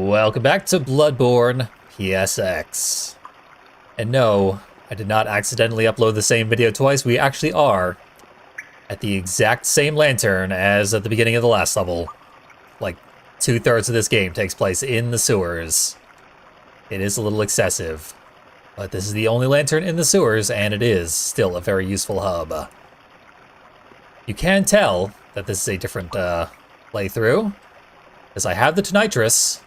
Welcome back to Bloodborne PSX. And no, I did not accidentally upload the same video twice. We actually are at the exact same lantern as at the beginning of the last level. Like, 2/3 of this game takes place in the sewers. It is a little excessive, but this is the only lantern in the sewers, and it is still a very useful hub. You can tell that this is a different playthrough, because I have the nitrous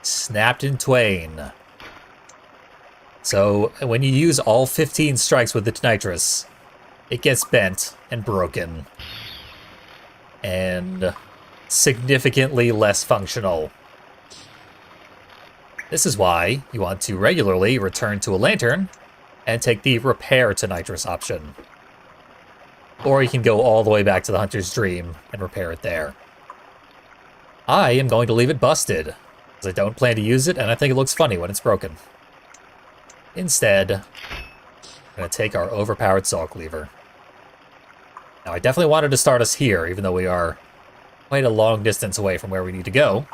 snapped in twain. So when you use all 15 strikes with the nitrous, it gets bent and broken and significantly less functional. This is why you want to regularly return to a lantern and take the repair to nitrous option. Or you can go all the way back to the Hunter's Dream and repair it there. I am going to leave it busted, because I don't plan to use it, and I think it looks funny when it's broken. Instead, I'm going to take our overpowered saw cleaver. Now, I definitely wanted to start us here, even though we are quite a long distance away from where we need to go,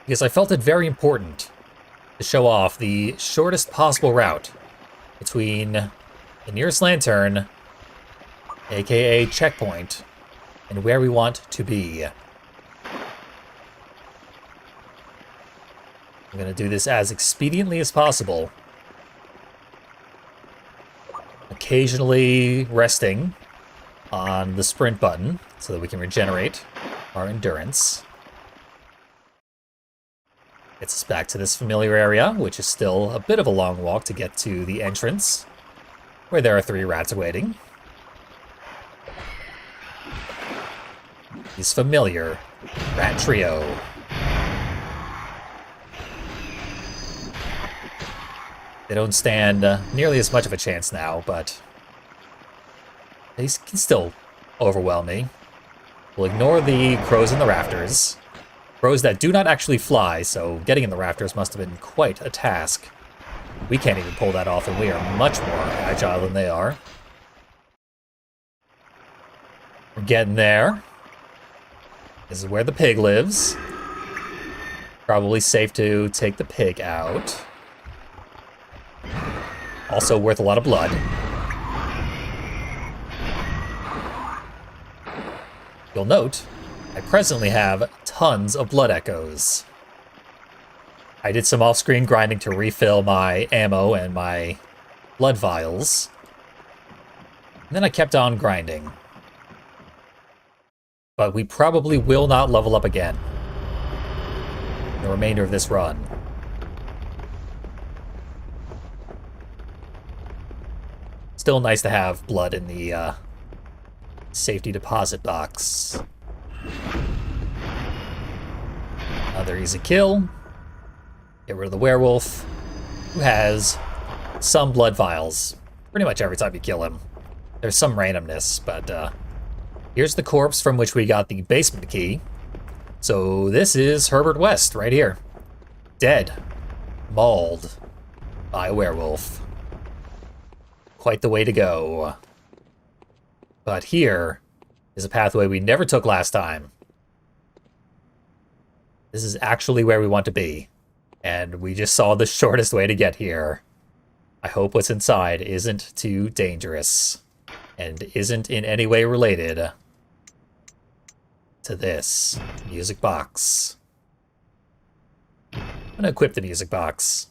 because I felt it very important to show off the shortest possible route between the nearest lantern, aka checkpoint, and where we want to be. I'm going to do this as expediently as possible, occasionally resting on the sprint button so that we can regenerate our endurance. Gets us back to this familiar area, which is still a bit of a long walk to get to the entrance, where there are 3 rats awaiting. This familiar rat trio. They don't stand nearly as much of a chance now, but they can still overwhelm me. We'll ignore the crows in the rafters. Crows that do not actually fly, so getting in the rafters must have been quite a task. We can't even pull that off, and we are much more agile than they are. We're getting there. This is where the pig lives. Probably safe to take the pig out. Also worth a lot of blood. You'll note, I presently have tons of blood echoes. I did some off-screen grinding to refill my ammo and my blood vials. And then I kept on grinding. But we probably will not level up again the remainder of this run. Still nice to have blood in the safety deposit box. Another easy kill. Get rid of the werewolf, who has some blood vials pretty much every time you kill him. There's some randomness, but here's the corpse from which we got the basement key. So this is Herbert West right here. Dead. Mauled by a werewolf. Quite the way to go. But here is a pathway we never took last time. This is actually where we want to be. And we just saw the shortest way to get here. I hope what's inside isn't too dangerous. And isn't in any way related to this music box. I'm gonna equip the music box.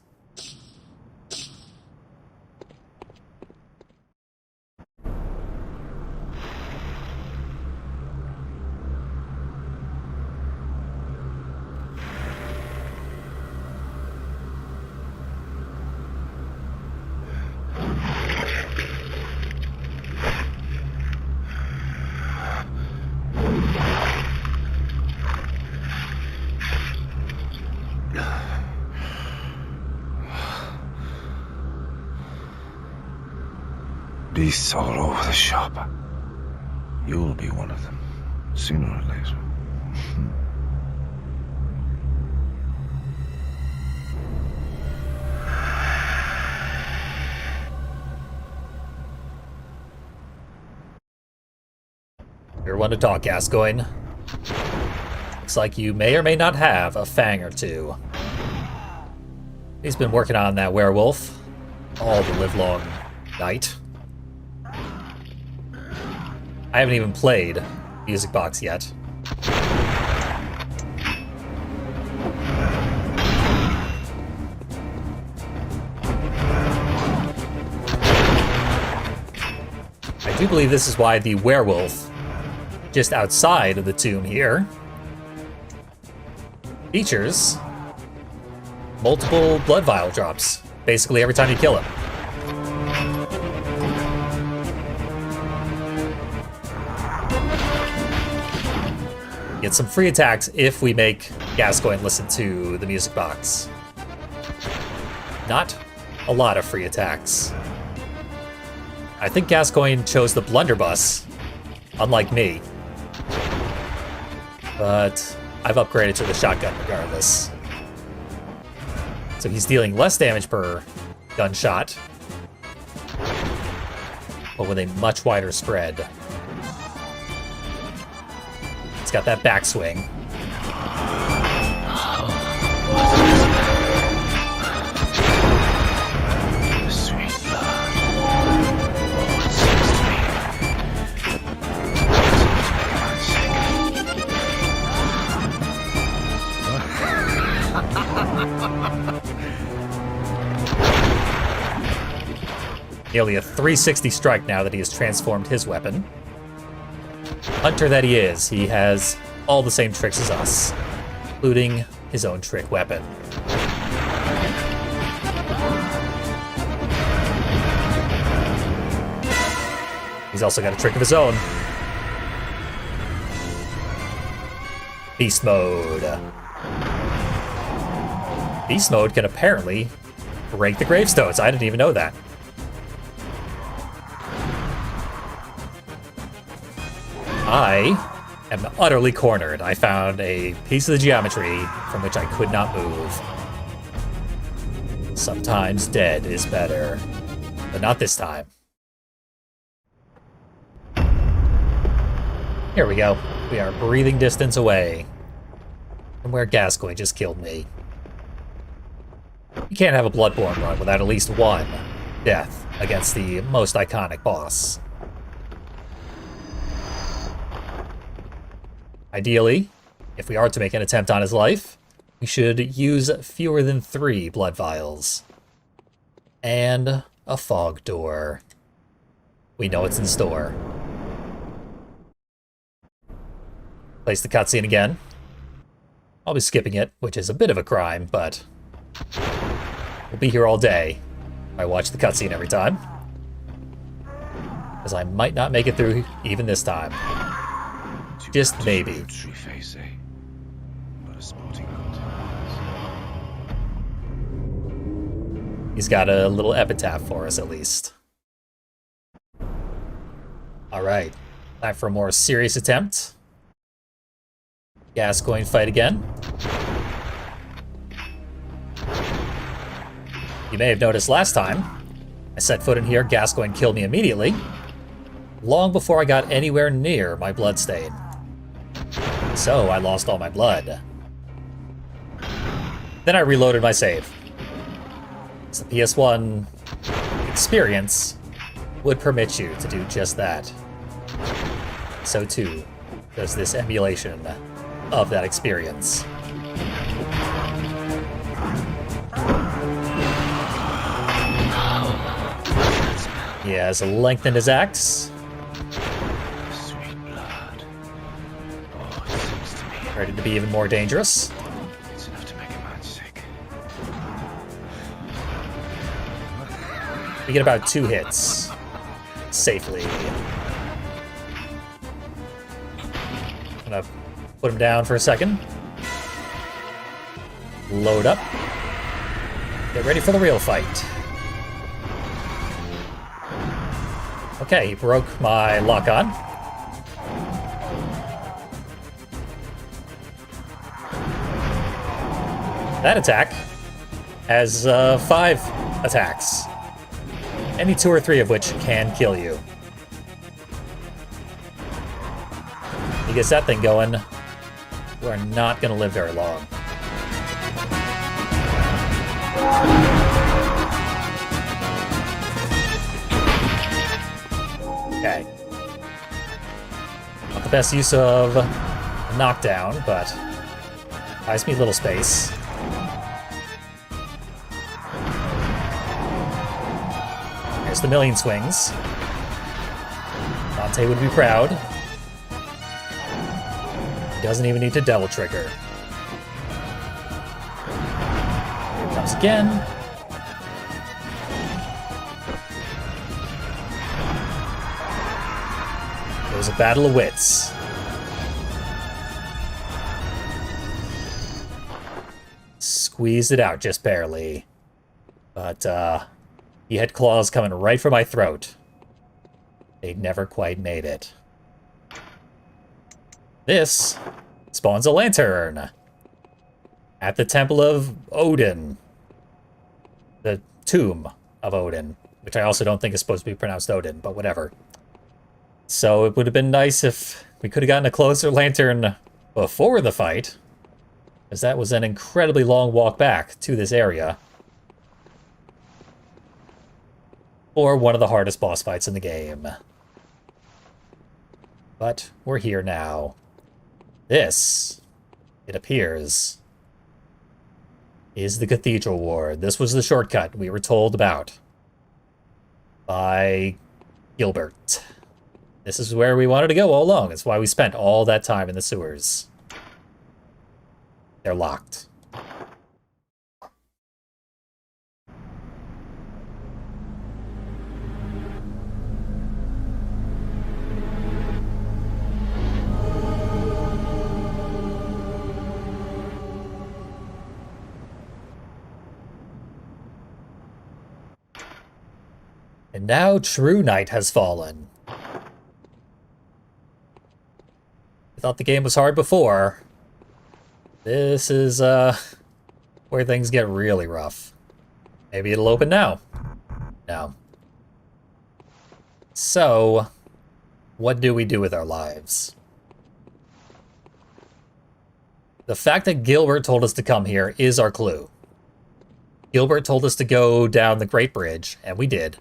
Beasts all over the shop. You'll be one of them, sooner or later. You're one to talk, Gascoigne. Looks like you may or may not have a fang or two. He's been working on that werewolf all the livelong night. I haven't even played Music Box yet. I do believe this is why the werewolf, just outside of the tomb here, features multiple blood vial drops, basically every time you kill him. Get some free attacks if we make Gascoigne listen to the music box. Not a lot of free attacks. I think Gascoigne chose the blunderbuss, unlike me. But I've upgraded to the shotgun regardless. So he's dealing less damage per gunshot, but with a much wider spread. It's got that backswing. Nearly a 360 strike now that he has transformed his weapon. Hunter that he is, he has all the same tricks as us, including his own trick weapon. He's also got a trick of his own. Beast mode. Beast mode can apparently break the gravestones. I didn't even know that. I am utterly cornered. I found a piece of the geometry from which I could not move. Sometimes dead is better, but not this time. Here we go. We are breathing distance away from where Gascoigne just killed me. You can't have a Bloodborne run without at least one death against the most iconic boss. Ideally, if we are to make an attempt on his life, we should use fewer than 3 blood vials. And a fog door. We know it's in store. Place the cutscene again. I'll be skipping it, which is a bit of a crime, but we'll be here all day if I watch the cutscene every time. Because I might not make it through even this time. Just maybe. He's got a little epitaph for us, at least. Alright, time for a more serious attempt. Gascoigne fight again. You may have noticed last time, I set foot in here, Gascoigne killed me immediately, long before I got anywhere near my bloodstain. So I lost all my blood. Then I reloaded my save. So the PS1 experience would permit you to do just that. So too does this emulation of that experience. He has lengthened his axe. Ready to be even more dangerous. It's enough to make a man sick. We get about 2 hits. Safely. I'm gonna put him down for a second. Load up. Get ready for the real fight. Okay, he broke my lock-on. That attack has 5 attacks. Any 2 or 3 of which can kill you. He gets that thing going You are not going to live very long. Okay. Not the best use of a knockdown, but buys me a little space. There's the million swings. Dante would be proud. He doesn't even need to double trigger. Here it comes again. It was a battle of wits. Squeezed it out just barely. But, he had claws coming right for my throat. They never quite made it. This spawns a lantern at the Temple of Odin. The Tomb of Odin, which I also don't think is supposed to be pronounced Odin, but whatever. So it would have been nice if we could have gotten a closer lantern before the fight, because that was an incredibly long walk back to this area. Or one of the hardest boss fights in the game. But we're here now. This, it appears, is the Cathedral Ward. This was the shortcut we were told about by Gilbert. This is where we wanted to go all along. It's why we spent all that time in the sewers. They're locked. And now true night has fallen. I thought the game was hard before. This is, where things get really rough. Maybe it'll open now. No. So, what do we do with our lives? The fact that Gilbert told us to come here is our clue. Gilbert told us to go down the Great Bridge, and we did.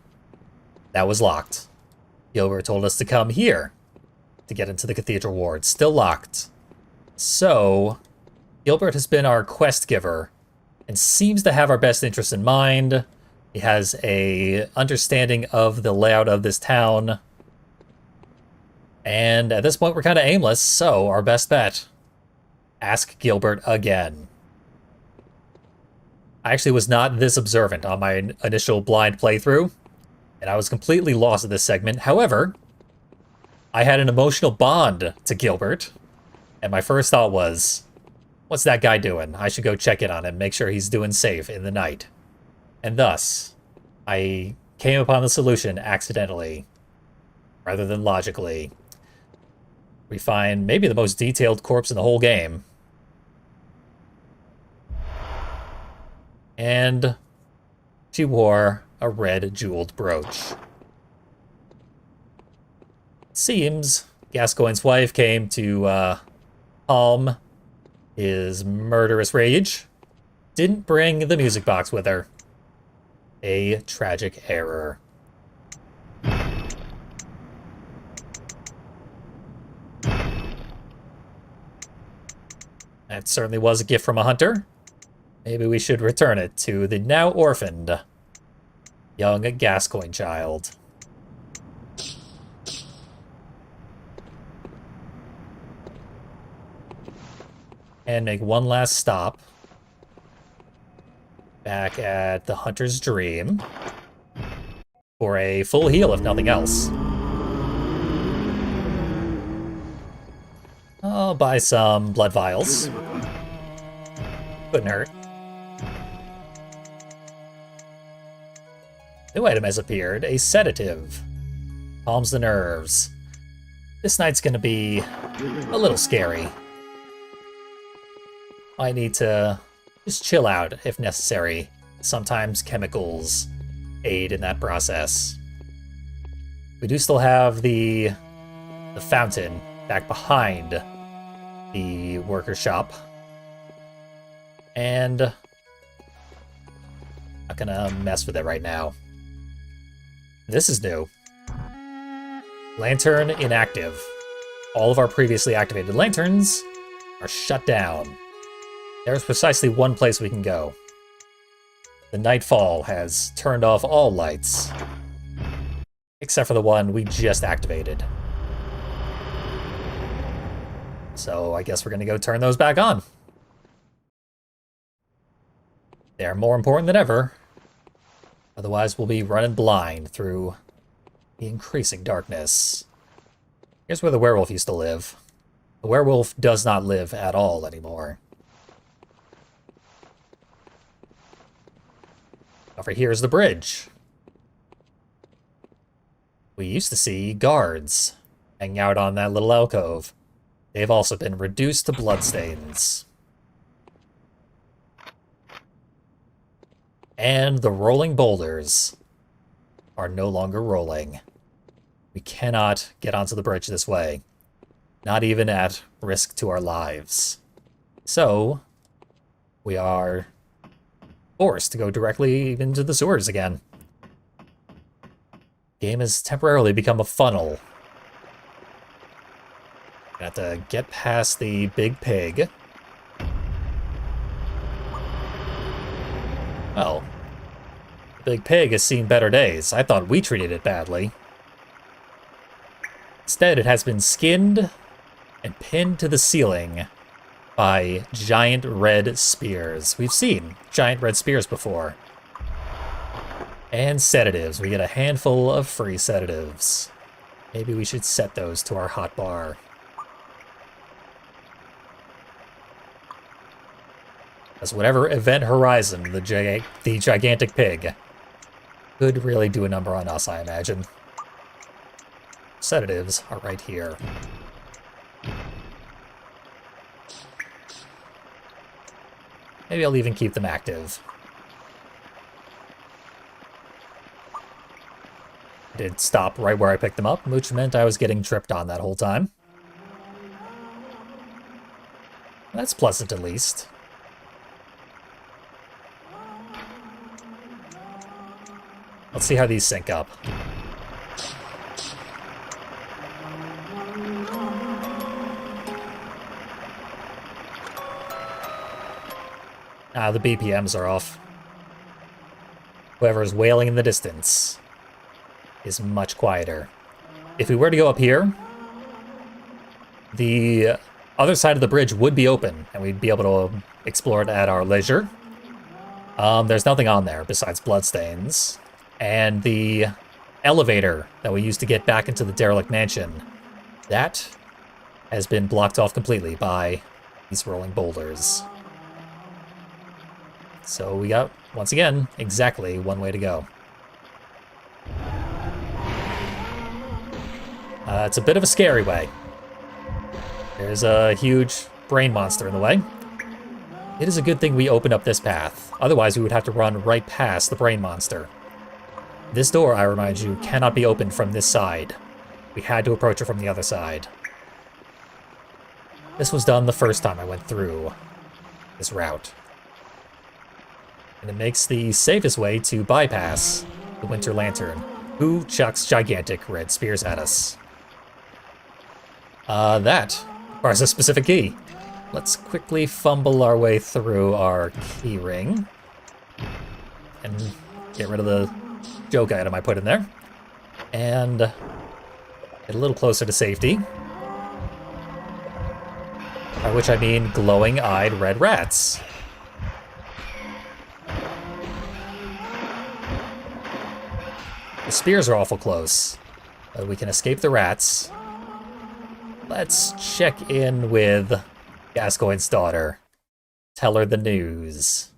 That was locked. Gilbert told us to come here to get into the Cathedral Ward. Still locked. So, Gilbert has been our quest giver and seems to have our best interest in mind. He has a understanding of the layout of this town. And at this point, we're kind of aimless, so our best bet, ask Gilbert again. I actually was not this observant on my initial blind playthrough, and I was completely lost at this segment. However, I had an emotional bond to Gilbert, and my first thought was, what's that guy doing? I should go check in on him, make sure he's doing safe in the night. And thus, I came upon the solution accidentally, rather than logically. We find maybe the most detailed corpse in the whole game. And she wore a red jeweled brooch. Seems Gascoigne's wife came to calm his murderous rage. Didn't bring the music box with her. A tragic error. That certainly was a gift from a hunter. Maybe we should return it to the now orphaned young Gascoigne child. And make one last stop back at the Hunter's Dream for a full heal, if nothing else. I'll buy some blood vials. Couldn't hurt. New item has appeared, a sedative. Calms the nerves. This night's gonna be a little scary. I need to just chill out if necessary. Sometimes chemicals aid in that process. We do still have the fountain back behind the worker shop. And not gonna mess with it right now. This is new. Lantern inactive. All of our previously activated lanterns are shut down. There's precisely one place we can go. The Nightfall has turned off all lights, except for the one we just activated. So I guess we're gonna go turn those back on. They're more important than ever. Otherwise, we'll be running blind through the increasing darkness. Here's where the werewolf used to live. The werewolf does not live at all anymore. Over here is the bridge. We used to see guards hanging out on that little alcove. They've also been reduced to bloodstains. And the rolling boulders are no longer rolling. We cannot get onto the bridge this way, not even at risk to our lives. So, we are forced to go directly into the sewers again. Game has temporarily become a funnel. Got to get past the big pig. Well, the big pig has seen better days. I thought we treated it badly. Instead, it has been skinned and pinned to the ceiling by giant red spears. We've seen giant red spears before. And sedatives. We get a handful of free sedatives. Maybe we should set those to our hotbar. As whatever event horizon the gigantic pig could really do a number on us, I imagine. Sedatives are right here. Maybe I'll even keep them active. I did stop right where I picked them up, which meant I was getting tripped on that whole time. That's pleasant, at least. Let's see how these sync up. Ah, the BPMs are off. Whoever is wailing in the distance is much quieter. If we were to go up here, the other side of the bridge would be open, and we'd be able to explore it at our leisure. There's nothing on there besides bloodstains. And the elevator that we used to get back into the derelict mansion, that has been blocked off completely by these rolling boulders. So we got, once again, exactly one way to go. It's a bit of a scary way. There's a huge brain monster in the way. It is a good thing we opened up this path. Otherwise, we would have to run right past the brain monster. This door, I remind you, cannot be opened from this side. We had to approach it from the other side. This was done the first time I went through this route. And it makes the safest way to bypass the Winter Lantern, who chucks gigantic red spears at us. That requires a specific key. Let's quickly fumble our way through our key ring and get rid of the joke item I put in there, and get a little closer to safety. By which I mean glowing-eyed red rats. The spears are awful close, but we can escape the rats. Let's check in with Gascoigne's daughter. Tell her the news.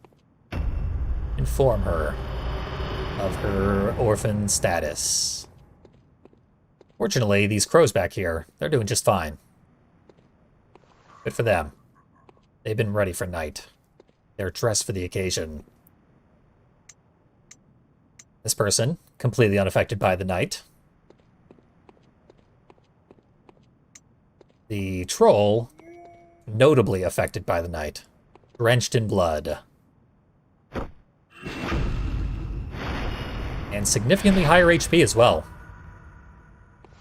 Inform her of her orphan status. Fortunately, these crows back here, they're doing just fine. Good for them. They've been ready for night. They're dressed for the occasion. This person, completely unaffected by the night. The troll notably affected by the night. Drenched in blood. And significantly higher HP as well.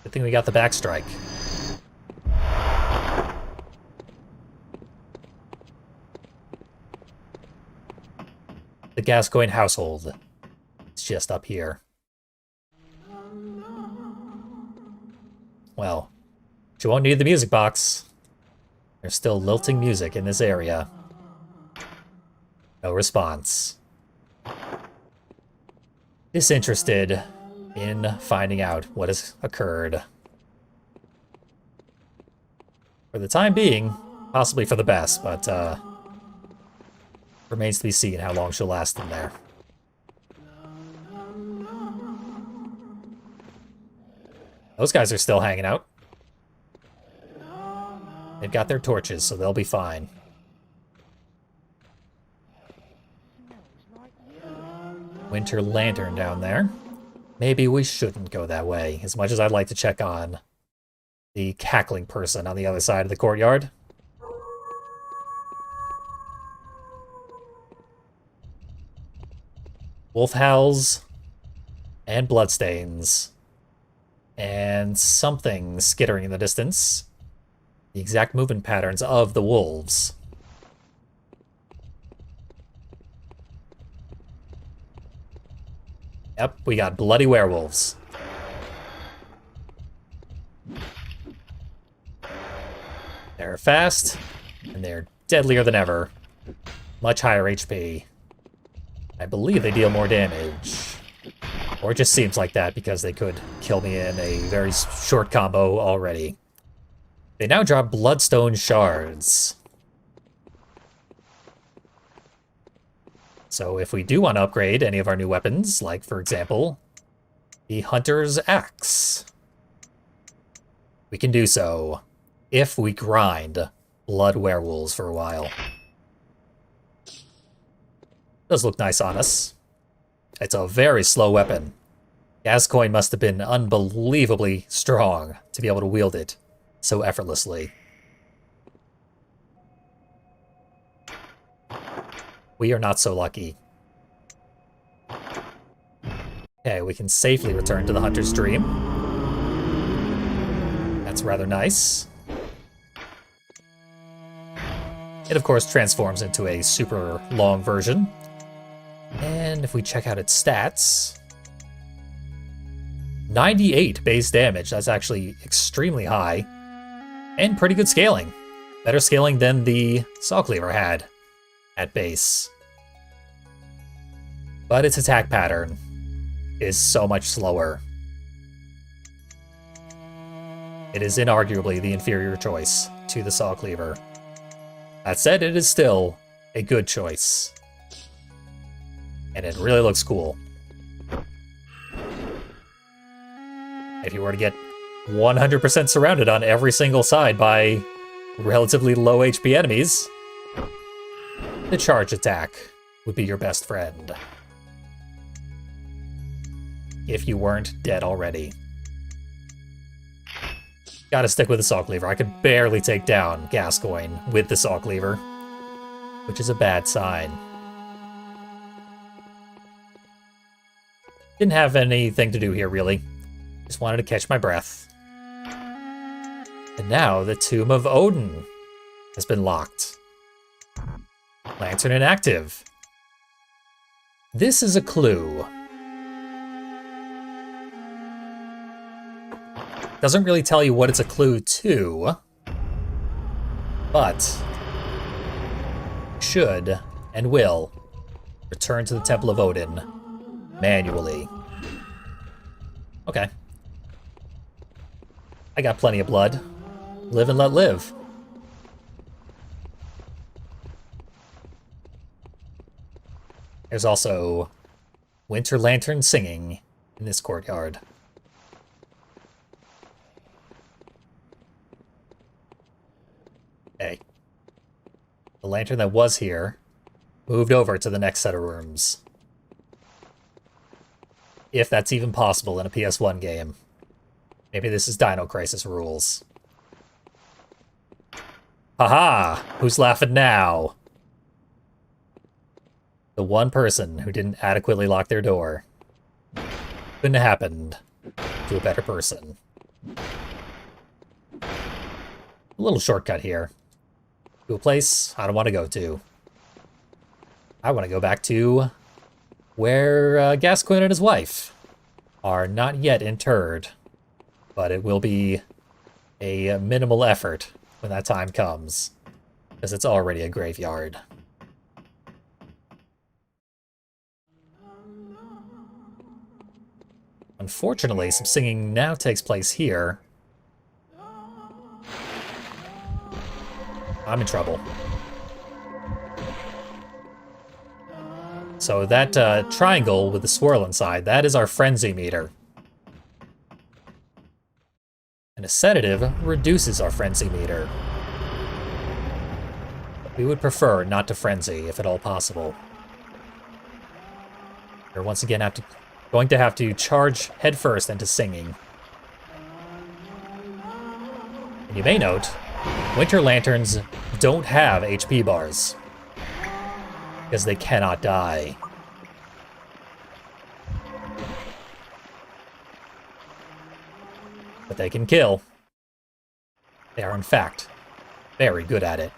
Good thing we got the backstrike. The Gascoigne household. It's just up here. Well, you won't need the music box. There's still lilting music in this area. No response. Disinterested in finding out what has occurred. For the time being, possibly for the best, but remains to be seen how long she'll last in there. Those guys are still hanging out. They've got their torches, so they'll be fine. Winter lantern down there. Maybe we shouldn't go that way, as much as I'd like to check on the cackling person on the other side of the courtyard. Wolf howls and bloodstains and something skittering in the distance. The exact movement patterns of the wolves. Yep, we got bloody werewolves. They're fast, and they're deadlier than ever. Much higher HP. I believe they deal more damage. Or it just seems like that because they could kill me in a very short combo already. They now drop bloodstone shards. So if we do want to upgrade any of our new weapons, like, for example, the Hunter's Axe, we can do so if we grind blood werewolves for a while. Does look nice on us. It's a very slow weapon. Gascoigne must have been unbelievably strong to be able to wield it so effortlessly. We are not so lucky. Okay, we can safely return to the Hunter's Dream. That's rather nice. It, of course, transforms into a super long version. And if we check out its stats... 98 base damage, that's actually extremely high. And pretty good scaling. Better scaling than the Saw Cleaver had at base. But its attack pattern is so much slower. It is inarguably the inferior choice to the Saw Cleaver. That said, it is still a good choice. And it really looks cool. If you were to get 100% surrounded on every single side by relatively low HP enemies, the charge attack would be your best friend. If you weren't dead already. Gotta stick with the Saw Cleaver. I could barely take down Gascoigne with the Saw Cleaver, which is a bad sign. Didn't have anything to do here, really. Just wanted to catch my breath. And now the Tomb of Odin has been locked. Lantern inactive. This is a clue. Doesn't really tell you what it's a clue to, but should and will return to the Temple of Odin manually. Okay. I got plenty of blood. Live and let live. There's also Winter Lantern singing in this courtyard. Okay. The lantern that was here moved over to the next set of rooms. If that's even possible in a PS1 game. Maybe this is Dino Crisis rules. Haha! Who's laughing now? The one person who didn't adequately lock their door. Couldn't have happened to a better person. A little shortcut here. To a place I don't want to go to. I want to go back to where Gascoigne and his wife are not yet interred. But it will be a minimal effort when that time comes, because it's already a graveyard. Unfortunately, some singing now takes place here. I'm in trouble. So that triangle with the swirl inside, that is our frenzy meter. And a sedative reduces our frenzy meter. We would prefer not to frenzy, if at all possible. We're once again going to have to charge headfirst into singing. And you may note, winter lanterns don't have HP bars, because they cannot die. But they can kill. They are, in fact, very good at it.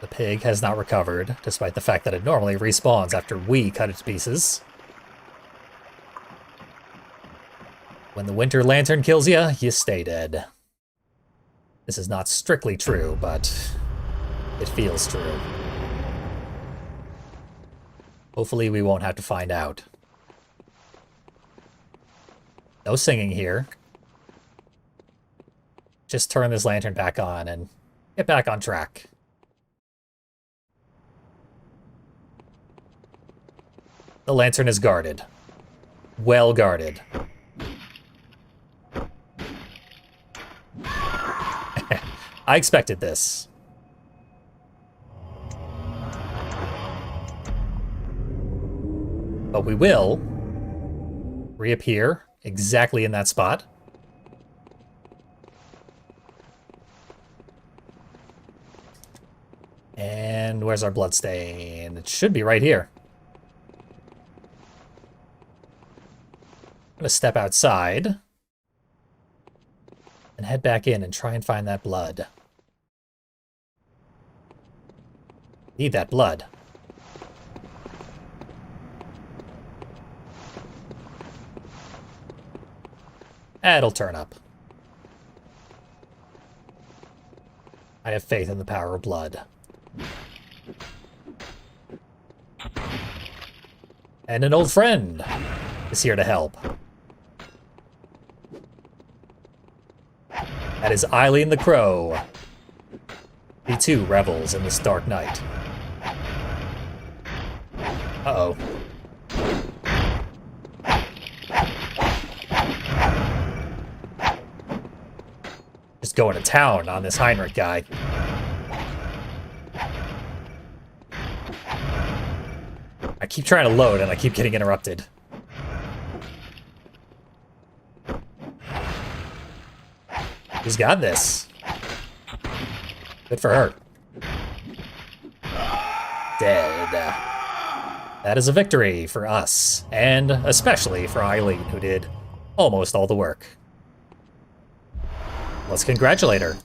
The pig has not recovered, despite the fact that it normally respawns after we cut it to pieces. When the winter lantern kills you, you stay dead. This is not strictly true, but it feels true. Hopefully we won't have to find out. No singing here. Just turn this lantern back on and get back on track. The lantern is guarded. Well guarded. I expected this. But we will reappear exactly in that spot. And where's our bloodstain? It should be right here. I'm gonna step outside and head back in and try and find that blood. Need that blood. It'll turn up. I have faith in the power of blood. And an old friend is here to help. That is Eileen the Crow. He too revels in this dark night. Uh-oh. Just going to town on this Heinrich guy. I keep trying to load and I keep getting interrupted. Who's got this? Good for her. Dead. That is a victory for us, and especially for Eileen, who did almost all the work. Let's congratulate her.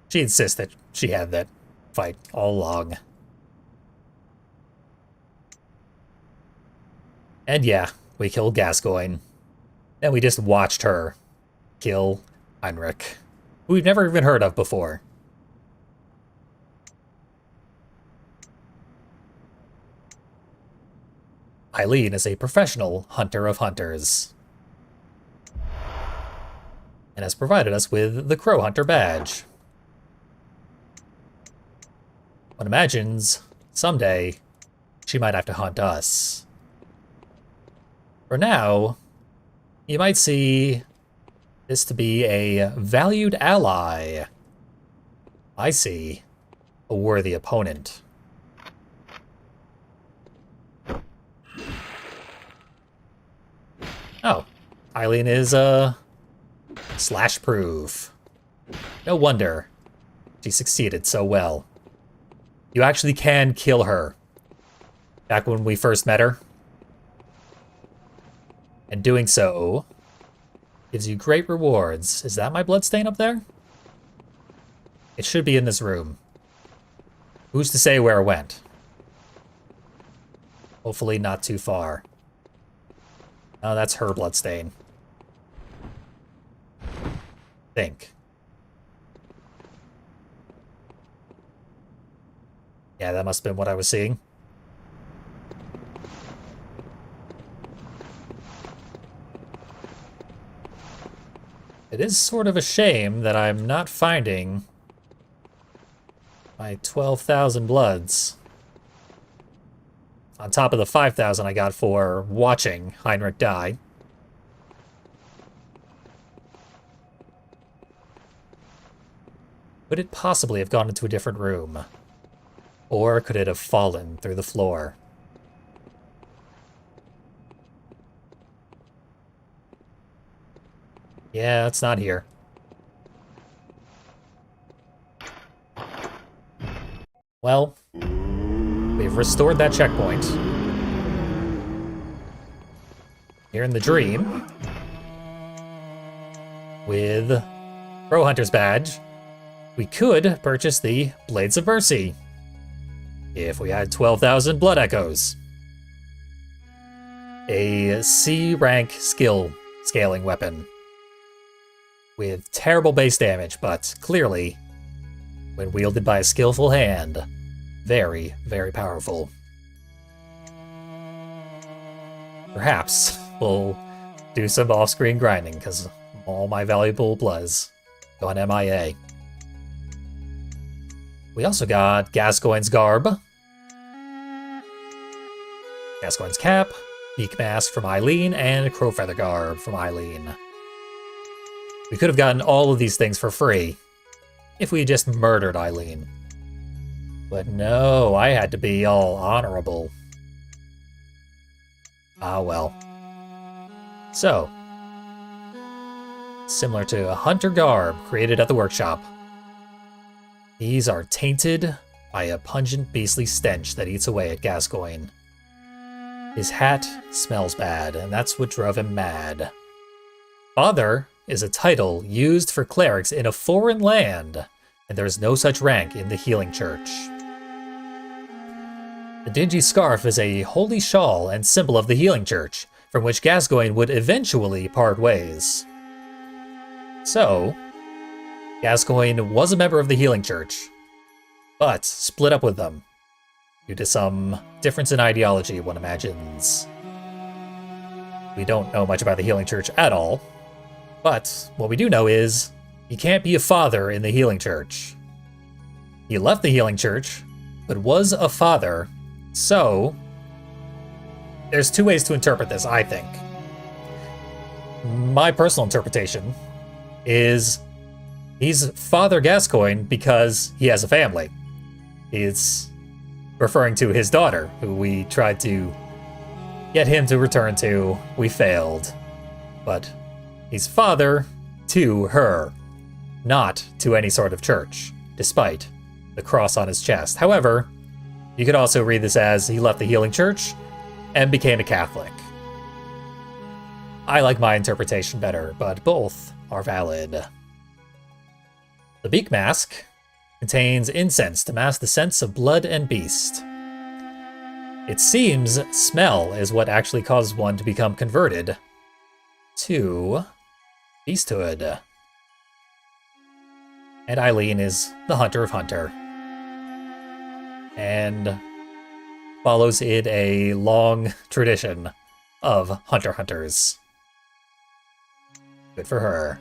She insists that she had that fight all along. And yeah, we killed Gascoigne. And we just watched her kill Heinrich, who we've never even heard of before. Eileen is a professional hunter of hunters, and has provided us with the Crow Hunter badge. One imagines someday she might have to hunt us. For now, you might see this to be a valued ally. I see a worthy opponent. Eileen is, slash proof. No wonder she succeeded so well. You actually can kill her. Back when we first met her. And doing so gives you great rewards. Is that my bloodstain up there? It should be in this room. Who's to say where it went? Hopefully not too far. Oh, that's her bloodstain. Think. Yeah, that must have been what I was seeing. It is sort of a shame that I'm not finding my 12,000 bloods. On top of the 5,000 I got for watching Heinrich die. Could it possibly have gone into a different room? Or could it have fallen through the floor? Yeah, it's not here. Well, we've restored that checkpoint. Here in the dream, with Pro Hunter's badge, we could purchase the Blades of Mercy if we had 12,000 Blood Echoes. A C rank skill scaling weapon with terrible base damage, but clearly, when wielded by a skillful hand, very, very powerful. Perhaps we'll do some off-screen grinding, because all my valuable bloods gone MIA. We also got Gascoigne's garb, Gascoigne's cap, beak mask from Eileen, and crowfeather garb from Eileen. We could have gotten all of these things for free if we just murdered Eileen. But no, I had to be all honorable. Ah well. So, similar to a hunter garb created at the workshop, these are tainted by a pungent beastly stench that eats away at Gascoigne. His hat smells bad, and that's what drove him mad. Father is a title used for clerics in a foreign land, and there is no such rank in the Healing Church. The dingy scarf is a holy shawl and symbol of the Healing Church, from which Gascoigne would eventually part ways. So, Gascoigne was a member of the Healing Church, but split up with them due to some difference in ideology, one imagines. We don't know much about the Healing Church at all, but what we do know is he can't be a father in the Healing Church. He left the Healing Church, but was a father, so there's two ways to interpret this, I think. My personal interpretation is he's Father Gascoigne because he has a family. He's referring to his daughter, who we tried to get him to return to. We failed. But he's father to her, not to any sort of church, despite the cross on his chest. However, you could also read this as he left the Healing Church and became a Catholic. I like my interpretation better, but both are valid. The beak mask contains incense to mask the scents of blood and beast. It seems smell is what actually causes one to become converted to beasthood. And Eileen is the hunter of hunter, and follows in a long tradition of hunter hunters. Good for her.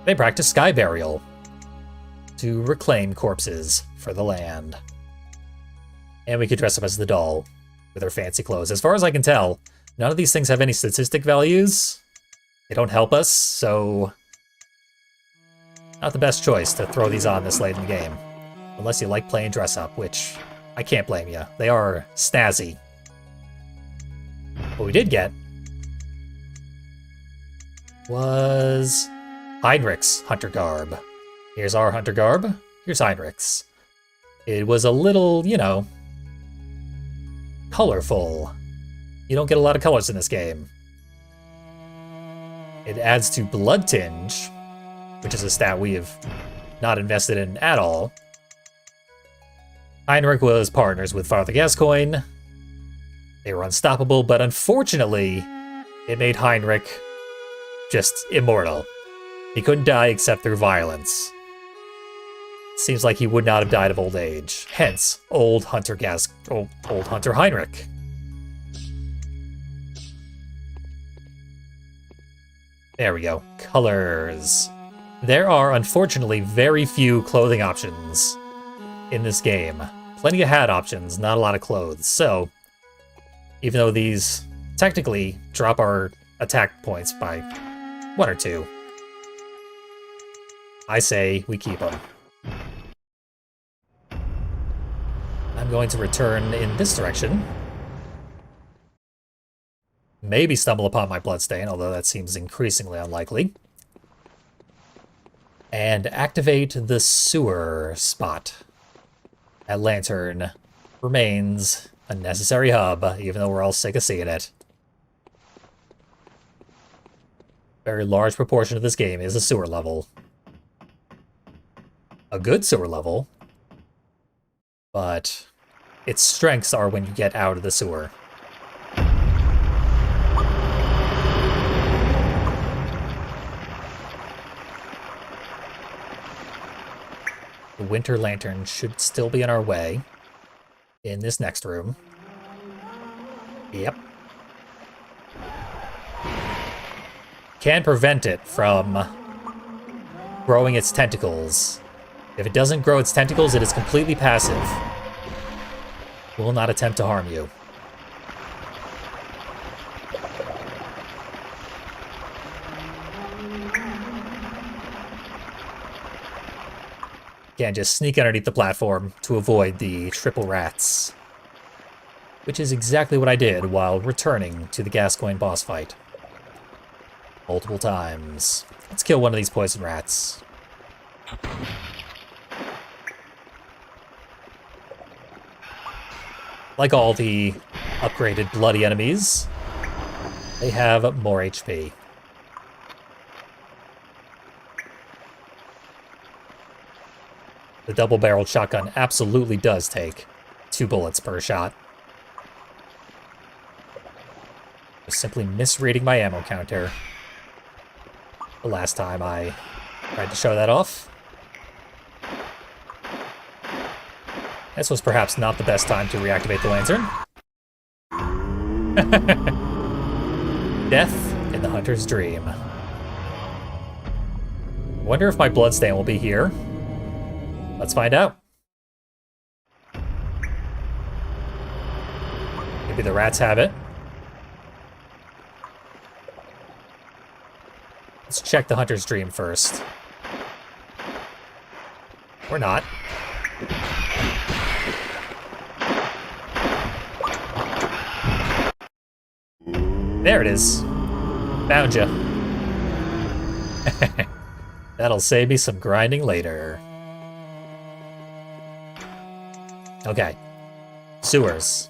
They practice sky burial to reclaim corpses for the land. And we could dress up as the doll with her fancy clothes. As far as I can tell, none of these things have any statistic values. They don't help us, so not the best choice to throw these on this late in the game. Unless you like playing dress up, which I can't blame you. They are snazzy. What we did get was Heinrich's hunter garb. Here's our hunter garb. Here's Heinrich's. It was a little, you know, colorful. You don't get a lot of colors in this game. It adds to blood tinge, which is a stat we have not invested in at all. Heinrich was partners with Father Gascoigne. They were unstoppable, but unfortunately, it made Heinrich just immortal. He couldn't die except through violence. Seems like he would not have died of old age. Hence, old Hunter Heinrich. There we go. Colors. There are, unfortunately, very few clothing options in this game. Plenty of hat options, not a lot of clothes. So, even though these technically drop our attack points by 1 or 2, I say we keep them. I'm going to return in this direction. Maybe stumble upon my bloodstain, although that seems increasingly unlikely. And activate the sewer spot. That lantern remains a necessary hub, even though we're all sick of seeing it. Very large proportion of this game is a sewer level. A good sewer level, but its strengths are when you get out of the sewer. The winter lantern should still be in our way in this next room. Yep. Can prevent it from growing its tentacles. If it doesn't grow its tentacles, it is completely passive. Will not attempt to harm you. Can just sneak underneath the platform to avoid the triple rats. Which is exactly what I did while returning to the Gascoigne boss fight. Multiple times. Let's kill one of these poison rats. Like all the upgraded bloody enemies, they have more HP. The double-barreled shotgun absolutely does take 2 bullets per shot. Just simply misreading my ammo counter the last time I tried to show that off. This was perhaps not the best time to reactivate the lantern. Death in the Hunter's Dream. Wonder if my bloodstain will be here. Let's find out. Maybe the rats have it. Let's check the Hunter's Dream first. Or not. There it is. Found ya. That'll save me some grinding later. Okay. Sewers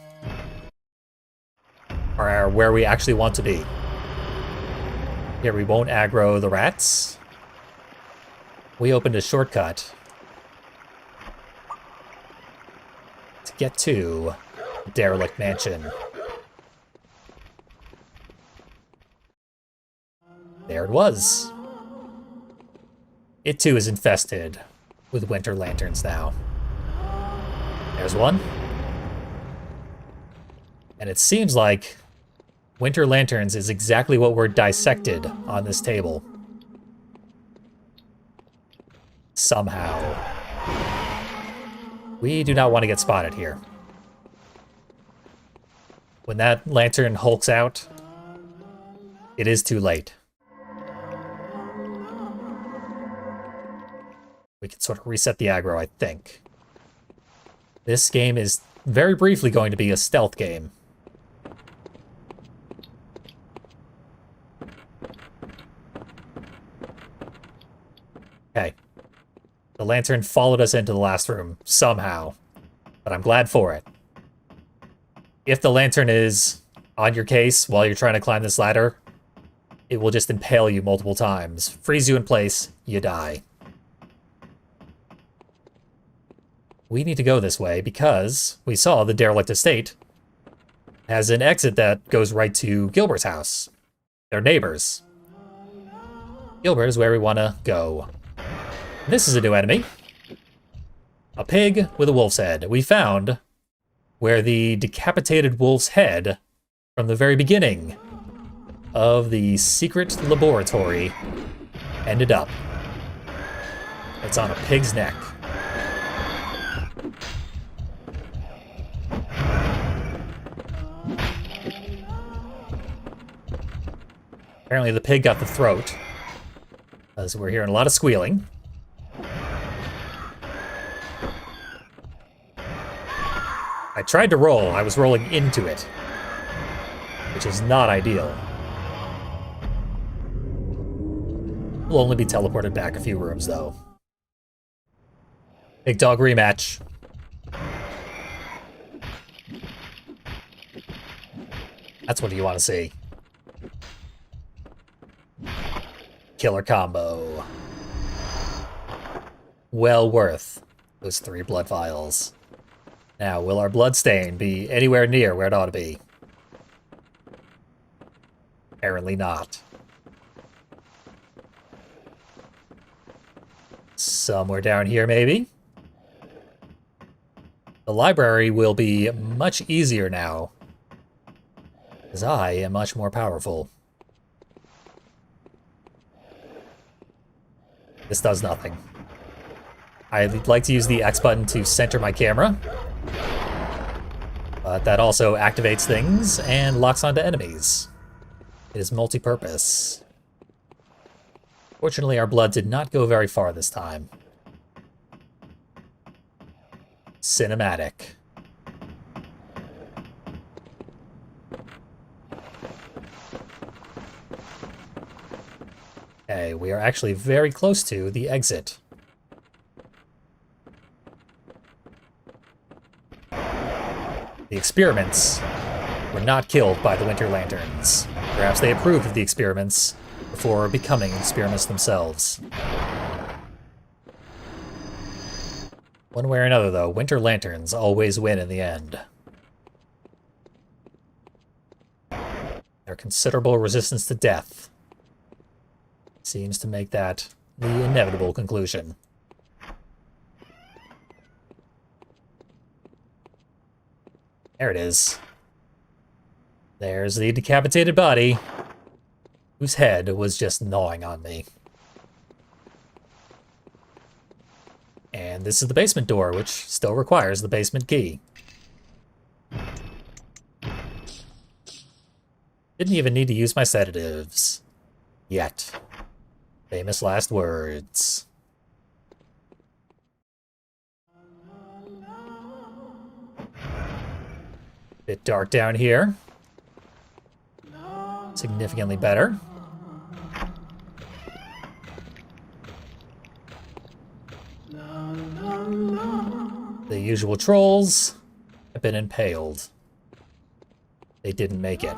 are where we actually want to be. Here we won't aggro the rats. We opened a shortcut to get to Derelict Mansion. There it was. It too is infested with winter lanterns now. There's one. And it seems like winter lanterns is exactly what were dissected on this table. Somehow. We do not want to get spotted here. When that lantern hulks out, it is too late. We can sort of reset the aggro, I think. This game is very briefly going to be a stealth game. Okay. The lantern followed us into the last room, somehow. But I'm glad for it. If the lantern is on your case while you're trying to climb this ladder, it will just impale you multiple times. Freeze you in place, you die. We need to go this way because we saw the derelict estate has an exit that goes right to Gilbert's house. They're neighbors. Gilbert is where we want to go. This is a new enemy. A pig with a wolf's head. We found where the decapitated wolf's head from the very beginning of the secret laboratory ended up. It's on a pig's neck. Apparently the pig got the throat, as we're hearing a lot of squealing. I tried to roll. I was rolling into it, which is not ideal. We'll only be teleported back a few rooms, though. Big dog rematch. That's what you want to see. Killer combo. Well worth those 3 blood vials. Now, will our blood stain be anywhere near where it ought to be? Apparently not. Somewhere down here, maybe? The library will be much easier now, as I am much more powerful. This does nothing. I'd like to use the X button to center my camera, but that also activates things and locks onto enemies. It is multi-purpose. Fortunately, our blood did not go very far this time. Cinematic. Okay, we are actually very close to the exit. The experiments were not killed by the Winter Lanterns. Perhaps they approved of the experiments before becoming experiments themselves. One way or another, though, Winter Lanterns always win in the end. Their considerable resistance to death seems to make that the inevitable conclusion. There it is. There's the decapitated body, whose head was just gnawing on me. And this is the basement door, which still requires the basement key. Didn't even need to use my sedatives. Yet. Famous last words. Bit dark down here. Significantly better. The usual trolls have been impaled. They didn't make it.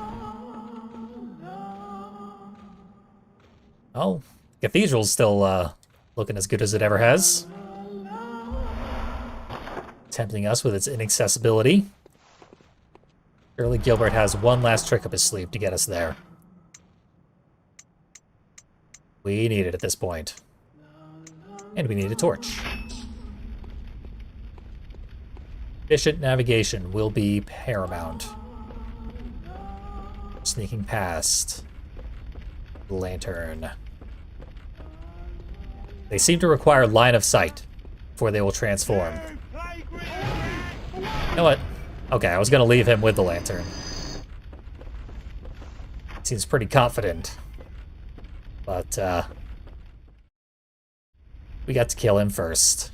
Oh, Cathedral's still looking as good as it ever has. Tempting us with its inaccessibility. Surely Gilbert has one last trick up his sleeve to get us there. We need it at this point. And we need a torch. Efficient navigation will be paramount. Sneaking past the lantern. They seem to require line of sight before they will transform. You know what? Okay, I was gonna leave him with the lantern. Seems pretty confident. But, we got to kill him first.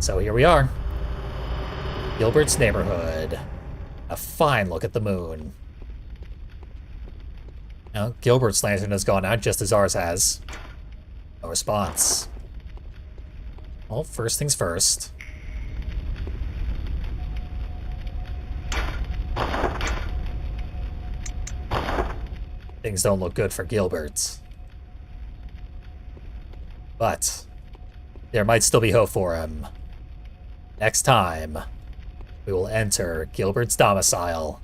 So here we are. Gilbert's neighborhood. A fine look at the moon. Now, Gilbert's lantern has gone out just as ours has. No response. Well, first things first. Things don't look good for Gilbert. But there might still be hope for him. Next time, we will enter Gilbert's domicile,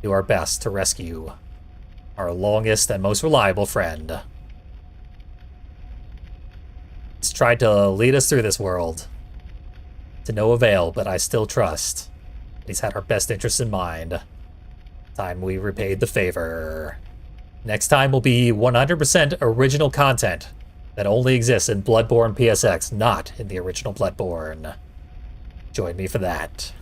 do our best to rescue our longest and most reliable friend. He's tried to lead us through this world, to no avail, but I still trust he's had our best interests in mind. Time we repaid the favor. Next time will be 100% original content that only exists in Bloodborne PSX, not in the original Bloodborne. Join me for that.